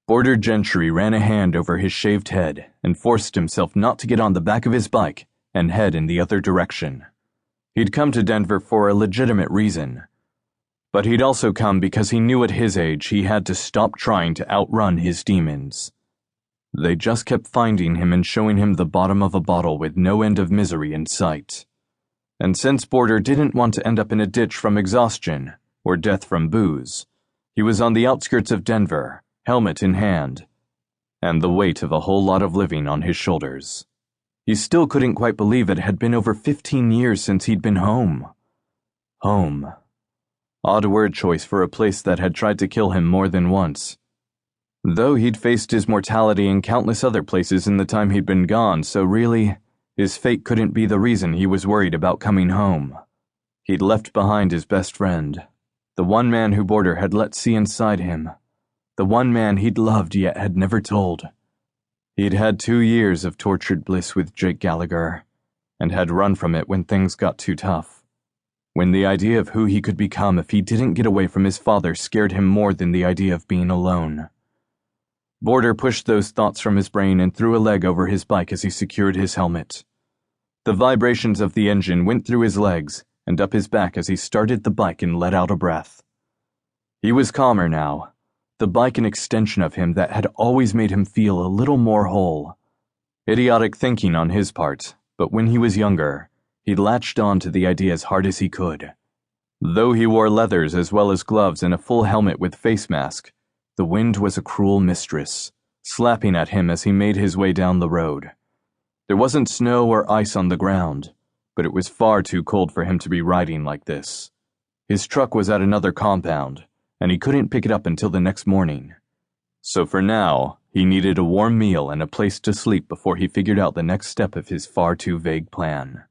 Border Gentry ran a hand over his shaved head and forced himself not to get on the back of his bike and head in the other direction. He'd come to Denver for a legitimate reason, but he'd also come because he knew at his age he had to stop trying to outrun his demons. They just kept finding him and showing him the bottom of a bottle with no end of misery in sight. And since Border didn't want to end up in a ditch from exhaustion or death from booze, he was on the outskirts of Denver, helmet in hand, and the weight of a whole lot of living on his shoulders. He still couldn't quite believe it had been over 15 years since he'd been home. Home. Odd word choice for a place that had tried to kill him more than once. Though he'd faced his mortality in countless other places in the time he'd been gone, so really, his fate couldn't be the reason he was worried about coming home. He'd left behind his best friend, the one man who Border had let see inside him, the one man he'd loved yet had never told. He'd had 2 years of tortured bliss with Jake Gallagher, and had run from it when things got too tough, when the idea of who he could become if he didn't get away from his father scared him more than the idea of being alone. Border pushed those thoughts from his brain and threw a leg over his bike as he secured his helmet. The vibrations of the engine went through his legs and up his back as he started the bike and let out a breath. He was calmer now, the bike an extension of him that had always made him feel a little more whole. Idiotic thinking on his part, but when he was younger, he latched on to the idea as hard as he could. Though he wore leathers as well as gloves and a full helmet with face mask, the wind was a cruel mistress, slapping at him as he made his way down the road. There wasn't snow or ice on the ground, but it was far too cold for him to be riding like this. His truck was at another compound, and he couldn't pick it up until the next morning. So for now, he needed a warm meal and a place to sleep before he figured out the next step of his far too vague plan.